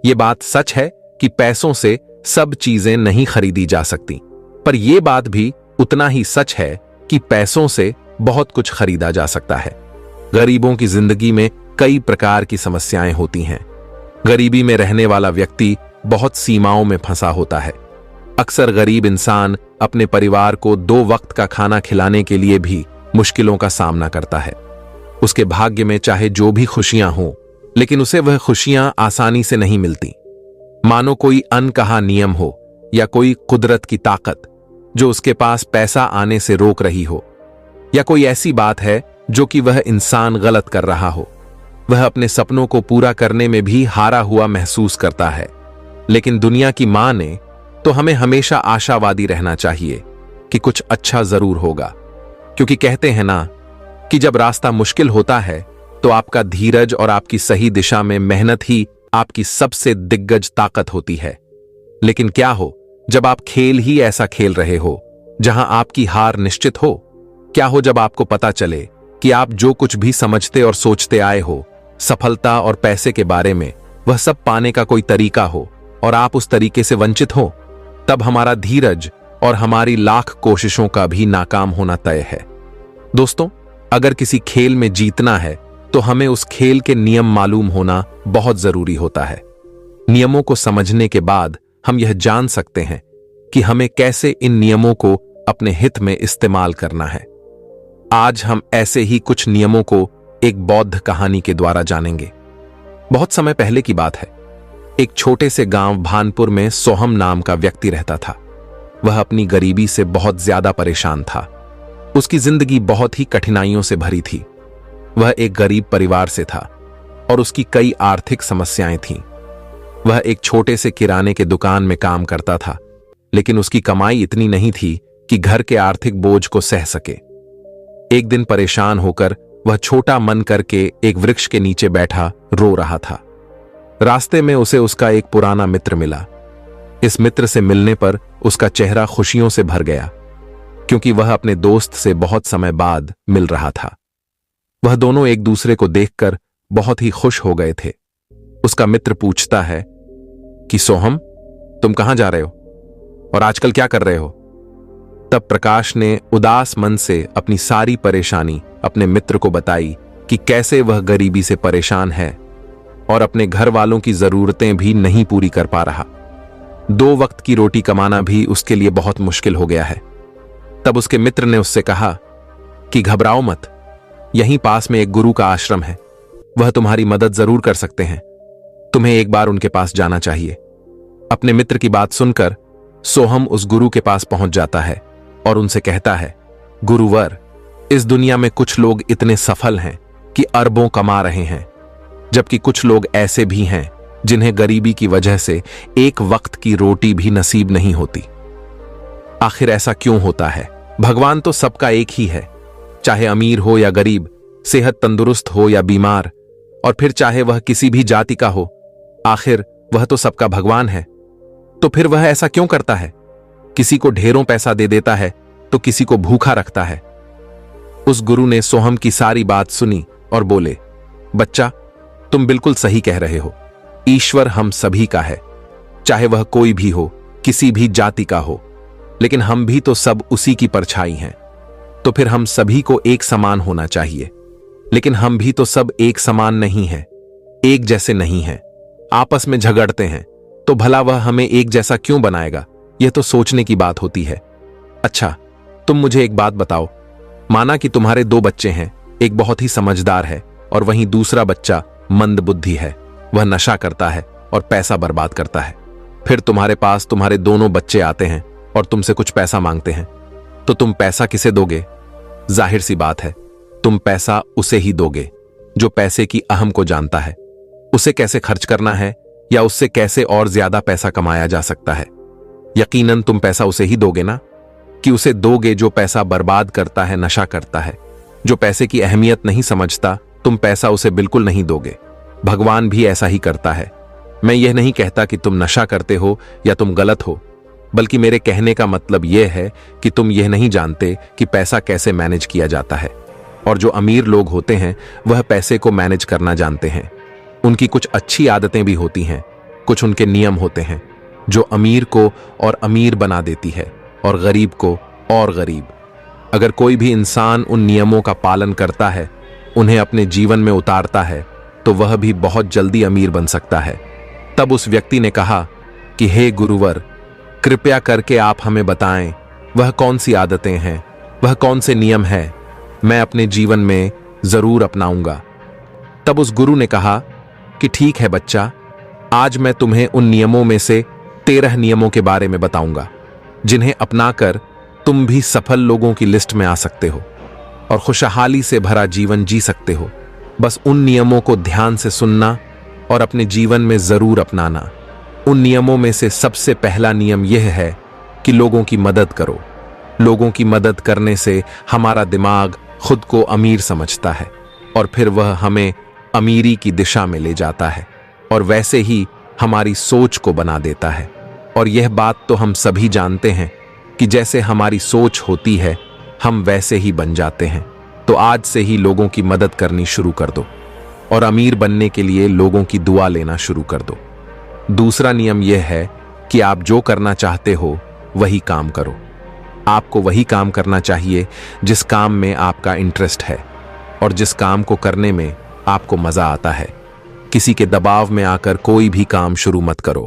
ये बात सच है कि पैसों से सब चीजें नहीं खरीदी जा सकती, पर यह बात भी उतना ही सच है कि पैसों से बहुत कुछ खरीदा जा सकता है। गरीबों की जिंदगी में कई प्रकार की समस्याएं होती हैं। गरीबी में रहने वाला व्यक्ति बहुत सीमाओं में फंसा होता है। अक्सर गरीब इंसान अपने परिवार को 2 वक्त का खाना खिलाने के लिए भी मुश्किलों का सामना करता है। उसके भाग्य में चाहे जो भी खुशियां हों, लेकिन उसे वह खुशियां आसानी से नहीं मिलती। मानो कोई अनकहा नियम हो या कोई कुदरत की ताकत जो उसके पास पैसा आने से रोक रही हो, या कोई ऐसी बात है जो कि वह इंसान गलत कर रहा हो। वह अपने सपनों को पूरा करने में भी हारा हुआ महसूस करता है। लेकिन दुनिया की मां ने तो हमें हमेशा आशावादी रहना चाहिए कि कुछ अच्छा जरूर होगा, क्योंकि कहते हैं ना कि जब रास्ता मुश्किल होता है तो आपका धीरज और आपकी सही दिशा में मेहनत ही आपकी सबसे दिग्गज ताकत होती है। लेकिन क्या हो जब आप खेल ही ऐसा खेल रहे हो जहां आपकी हार निश्चित हो? क्या हो जब आपको पता चले, कि आप जो कुछ भी समझते और सोचते आए हो सफलता और पैसे के बारे में, वह सब पाने का कोई तरीका हो और आप उस तरीके से वंचित हो, तब हमारा धीरज और हमारी लाख कोशिशों का भी नाकाम होना तय है। दोस्तों, अगर किसी खेल में जीतना है तो हमें उस खेल के नियम मालूम होना बहुत जरूरी होता है। नियमों को समझने के बाद हम यह जान सकते हैं कि हमें कैसे इन नियमों को अपने हित में इस्तेमाल करना है। आज हम ऐसे ही कुछ नियमों को एक बौद्ध कहानी के द्वारा जानेंगे। बहुत समय पहले की बात है। एक छोटे से गांव भानपुर में सोहम नाम का व्यक्ति रहता था। वह अपनी गरीबी से बहुत ज्यादा परेशान था। उसकी जिंदगी बहुत ही कठिनाइयों से भरी थी। वह एक गरीब परिवार से था और उसकी कई आर्थिक समस्याएं थीं। वह एक छोटे से किराने के दुकान में काम करता था, लेकिन उसकी कमाई इतनी नहीं थी कि घर के आर्थिक बोझ को सह सके। एक दिन परेशान होकर वह छोटा मन करके एक वृक्ष के नीचे बैठा रो रहा था। रास्ते में उसे उसका एक पुराना मित्र मिला। इस मित्र से मिलने पर उसका चेहरा खुशियों से भर गया, क्योंकि वह अपने दोस्त से बहुत समय बाद मिल रहा था। वह दोनों एक दूसरे को देखकर बहुत ही खुश हो गए थे। उसका मित्र पूछता है कि सोहम, तुम कहां जा रहे हो और आजकल क्या कर रहे हो? तब प्रकाश ने उदास मन से अपनी सारी परेशानी अपने मित्र को बताई कि कैसे वह गरीबी से परेशान है और अपने घर वालों की जरूरतें भी नहीं पूरी कर पा रहा। 2 वक्त की रोटी कमाना भी उसके लिए बहुत मुश्किल हो गया है। तब उसके मित्र ने उससे कहा कि घबराओ मत, यहीं पास में एक गुरु का आश्रम है, वह तुम्हारी मदद जरूर कर सकते हैं। तुम्हें एक बार उनके पास जाना चाहिए। अपने मित्र की बात सुनकर सोहम उस गुरु के पास पहुंच जाता है और उनसे कहता है, गुरुवर, इस दुनिया में कुछ लोग इतने सफल हैं कि अरबों कमा रहे हैं, जबकि कुछ लोग ऐसे भी हैं जिन्हें गरीबी की वजह से एक वक्त की रोटी भी नसीब नहीं होती। आखिर ऐसा क्यों होता है? भगवान तो सबका एक ही है, चाहे अमीर हो या गरीब, सेहत तंदुरुस्त हो या बीमार, और फिर चाहे वह किसी भी जाति का हो, आखिर वह तो सबका भगवान है। तो फिर वह ऐसा क्यों करता है? किसी को ढेरों पैसा दे देता है तो किसी को भूखा रखता है। उस गुरु ने सोहम की सारी बात सुनी और बोले, बच्चा, तुम बिल्कुल सही कह रहे हो। ईश्वर हम सभी का है, चाहे वह कोई भी हो, किसी भी जाति का हो, लेकिन हम भी तो सब उसी की परछाई हैं। तो फिर हम सभी को एक समान होना चाहिए। लेकिन हम भी तो सब एक समान नहीं हैं, एक जैसे नहीं हैं, आपस में झगड़ते हैं, तो भला वह हमें एक जैसा क्यों बनाएगा? यह तो सोचने की बात होती है। अच्छा, तुम मुझे एक बात बताओ, माना कि तुम्हारे 2 बच्चे हैं, एक बहुत ही समझदार है और वहीं दूसरा बच्चा मंद बुद्धि है, वह नशा करता है और पैसा बर्बाद करता है। फिर तुम्हारे पास तुम्हारे दोनों बच्चे आते हैं और तुमसे कुछ पैसा मांगते हैं, तो तुम पैसा किसे दोगे? जाहिर सी बात है, तुम पैसा उसे ही दोगे जो पैसे की अहम को जानता है, उसे कैसे खर्च करना है या उससे कैसे और ज्यादा पैसा कमाया जा सकता है। यकीनन तुम पैसा उसे ही दोगे ना, कि उसे दोगे जो पैसा बर्बाद करता है, नशा करता है, जो पैसे की अहमियत नहीं समझता। तुम पैसा उसे बिल्कुल नहीं दोगे। भगवान भी ऐसा ही करता है। मैं यह नहीं कहता कि तुम नशा करते हो या तुम गलत हो, बल्कि मेरे कहने का मतलब यह है कि तुम यह नहीं जानते कि पैसा कैसे मैनेज किया जाता है। और जो अमीर लोग होते हैं वह पैसे को मैनेज करना जानते हैं। उनकी कुछ अच्छी आदतें भी होती हैं, कुछ उनके नियम होते हैं जो अमीर को और अमीर बना देती है और गरीब को और गरीब। अगर कोई भी इंसान उन नियमों का पालन करता है, उन्हें अपने जीवन में उतारता है, तो वह भी बहुत जल्दी अमीर बन सकता है। तब उस व्यक्ति ने कहा कि हे गुरुवर, कृपया करके आप हमें बताएं, वह कौन सी आदतें हैं, वह कौन से नियम हैं, मैं अपने जीवन में जरूर अपनाऊंगा। तब उस गुरु ने कहा कि ठीक है बच्चा, आज मैं तुम्हें उन नियमों में से 13 नियमों के बारे में बताऊंगा, जिन्हें अपनाकर तुम भी सफल लोगों की लिस्ट में आ सकते हो और खुशहाली से भरा जीवन जी सकते हो। बस उन नियमों को ध्यान से सुनना और अपने जीवन में जरूर अपनाना। उन नियमों में से सबसे पहला नियम यह है कि लोगों की मदद करो। लोगों की मदद करने से हमारा दिमाग खुद को अमीर समझता है और फिर वह हमें अमीरी की दिशा में ले जाता है और वैसे ही हमारी सोच को बना देता है। और यह बात तो हम सभी जानते हैं कि जैसे हमारी सोच होती है, हम वैसे ही बन जाते हैं। तो आज से ही लोगों की मदद करनी शुरू कर दो। और अमीर बनने के लिए लोगों की दुआ लेना शुरू कर दो। दूसरा नियम यह है कि आप जो करना चाहते हो वही काम करो। आपको वही काम करना चाहिए जिस काम में आपका इंटरेस्ट है और जिस काम को करने में आपको मजा आता है। किसी के दबाव में आकर कोई भी काम शुरू मत करो।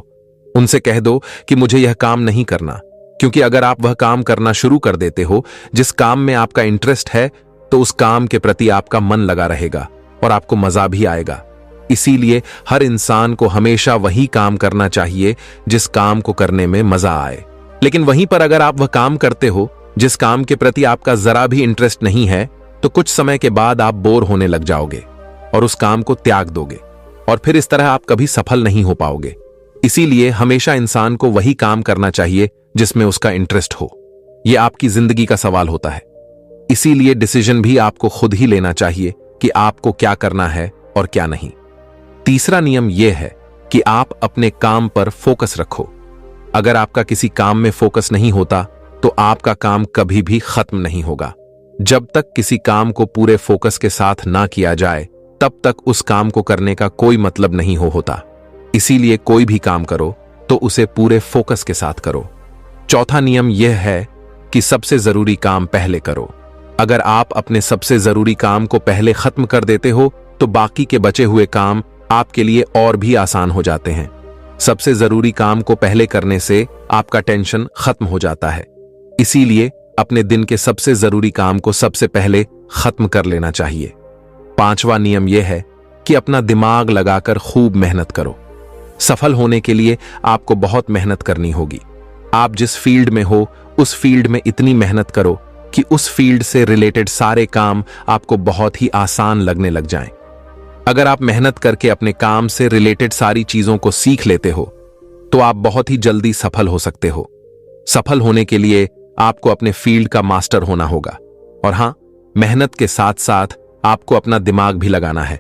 उनसे कह दो कि मुझे यह काम नहीं करना, क्योंकि अगर आप वह काम करना शुरू कर देते हो जिस काम में आपका इंटरेस्ट है, तो उस काम के प्रति आपका मन लगा रहेगा और आपको मजा भी आएगा। इसीलिए हर इंसान को हमेशा वही काम करना चाहिए जिस काम को करने में मजा आए। लेकिन वहीं पर अगर आप वह काम करते हो जिस काम के प्रति आपका जरा भी इंटरेस्ट नहीं है, तो कुछ समय के बाद आप बोर होने लग जाओगे और उस काम को त्याग दोगे, और फिर इस तरह आप कभी सफल नहीं हो पाओगे। इसीलिए हमेशा इंसान को वही काम करना चाहिए जिसमें उसका इंटरेस्ट हो। यह आपकी जिंदगी का सवाल होता है। इसीलिए डिसीजन भी आपको खुद ही लेना चाहिए कि आपको क्या करना है और क्या नहीं। तीसरा नियम यह है कि आप अपने काम पर फोकस रखो। अगर आपका किसी काम में फोकस नहीं होता तो आपका काम कभी भी खत्म नहीं होगा। जब तक किसी काम को पूरे फोकस के साथ ना किया जाए, तब तक उस काम को करने का कोई मतलब नहीं होता। इसीलिए कोई भी काम करो तो उसे पूरे फोकस के साथ करो। चौथा नियम यह है कि सबसे जरूरी काम पहले करो। अगर आप अपने सबसे जरूरी काम को पहले खत्म कर देते हो तो बाकी के बचे हुए काम आपके लिए और भी आसान हो जाते हैं। सबसे जरूरी काम को पहले करने से आपका टेंशन खत्म हो जाता है। इसीलिए अपने दिन के सबसे जरूरी काम को सबसे पहले खत्म कर लेना चाहिए। पांचवा नियम यह है कि अपना दिमाग लगाकर खूब मेहनत करो। सफल होने के लिए आपको बहुत मेहनत करनी होगी। आप जिस फील्ड में हो उस फील्ड में इतनी मेहनत करो कि उस फील्ड से रिलेटेड सारे काम आपको बहुत ही आसान लगने लग जाएं। अगर आप मेहनत करके अपने काम से रिलेटेड सारी चीजों को सीख लेते हो तो आप बहुत ही जल्दी सफल हो सकते हो। सफल होने के लिए आपको अपने फील्ड का मास्टर होना होगा, और हां, मेहनत के साथ साथ आपको अपना दिमाग भी लगाना है।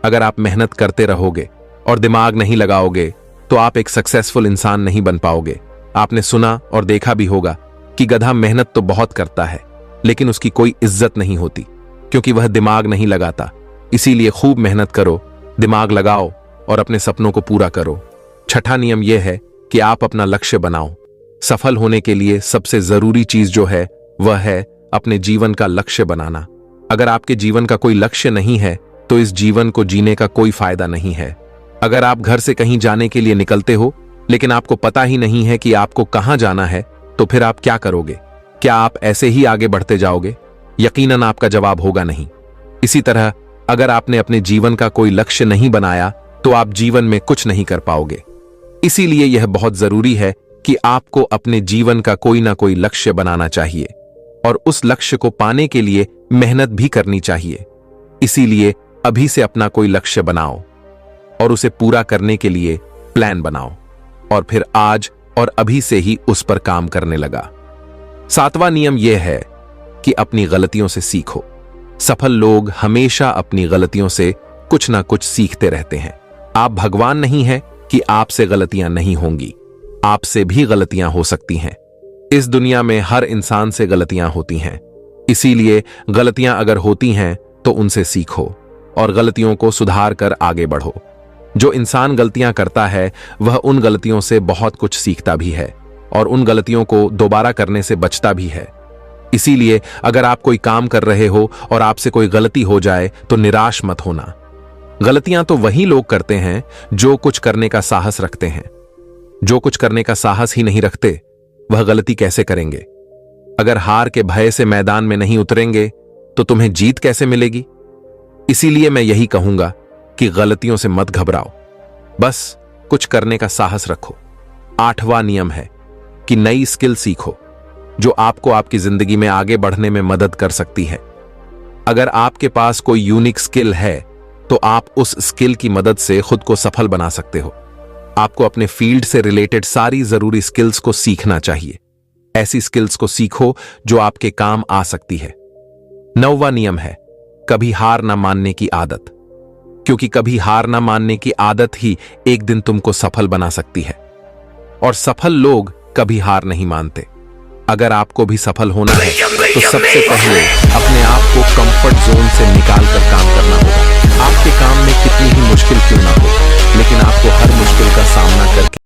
अगर आप मेहनत करते रहोगे और दिमाग नहीं लगाओगे तो आप एक सक्सेसफुल इंसान नहीं बन पाओगे। आपने सुना और देखा भी होगा कि गधा मेहनत तो बहुत करता है लेकिन उसकी कोई इज्जत नहीं होती, क्योंकि वह दिमाग नहीं लगाता। इसीलिए खूब मेहनत करो, दिमाग लगाओ और अपने सपनों को पूरा करो। छठा नियम यह है कि आप अपना लक्ष्य बनाओ। सफल होने के लिए सबसे जरूरी चीज जो है वह है अपने जीवन का लक्ष्य बनाना। अगर आपके जीवन का कोई लक्ष्य नहीं है तो इस जीवन को जीने का कोई फायदा नहीं है। अगर आप घर से कहीं जाने के लिए निकलते हो लेकिन आपको पता ही नहीं है कि आपको कहां जाना है, तो फिर आप क्या करोगे? क्या आप ऐसे ही आगे बढ़ते जाओगे? यकीनन आपका जवाब होगा नहीं। इसी तरह अगर आपने अपने जीवन का कोई लक्ष्य नहीं बनाया तो आप जीवन में कुछ नहीं कर पाओगे। इसीलिए यह बहुत जरूरी है कि आपको अपने जीवन का कोई ना कोई लक्ष्य बनाना चाहिए और उस लक्ष्य को पाने के लिए मेहनत भी करनी चाहिए। इसीलिए अभी से अपना कोई लक्ष्य बनाओ और उसे पूरा करने के लिए प्लान बनाओ, और फिर आज और अभी से ही उस पर काम करने लगा। सातवां नियम यह है कि अपनी गलतियों से सीखो। सफल लोग हमेशा अपनी गलतियों से कुछ ना कुछ सीखते रहते हैं। आप भगवान नहीं हैं कि आपसे गलतियां नहीं होंगी। आपसे भी गलतियां हो सकती हैं। इस दुनिया में हर इंसान से गलतियां होती हैं। इसीलिए गलतियां अगर होती हैं तो उनसे सीखो और गलतियों को सुधार कर आगे बढ़ो। जो इंसान गलतियां करता है वह उन गलतियों से बहुत कुछ सीखता भी है और उन गलतियों को दोबारा करने से बचता भी है। इसीलिए अगर आप कोई काम कर रहे हो और आपसे कोई गलती हो जाए तो निराश मत होना। गलतियां तो वही लोग करते हैं जो कुछ करने का साहस रखते हैं। जो कुछ करने का साहस ही नहीं रखते वह गलती कैसे करेंगे? अगर हार के भय से मैदान में नहीं उतरेंगे तो तुम्हें जीत कैसे मिलेगी? इसीलिए मैं यही कहूंगा कि गलतियों से मत घबराओ, बस कुछ करने का साहस रखो। आठवां नियम है कि नई स्किल सीखो जो आपको आपकी जिंदगी में आगे बढ़ने में मदद कर सकती है। अगर आपके पास कोई यूनिक स्किल है तो आप उस स्किल की मदद से खुद को सफल बना सकते हो। आपको अपने फील्ड से रिलेटेड सारी जरूरी स्किल्स को सीखना चाहिए। ऐसी स्किल्स को सीखो जो आपके काम आ सकती है। 9वां नियम है कभी हार ना मानने की आदत, क्योंकि कभी हार ना मानने की आदत ही एक दिन तुमको सफल बना सकती है और सफल लोग कभी हार नहीं मानते। अगर आपको भी सफल होना है तो सबसे पहले अपने आप को कंफर्ट जोन से निकाल कर काम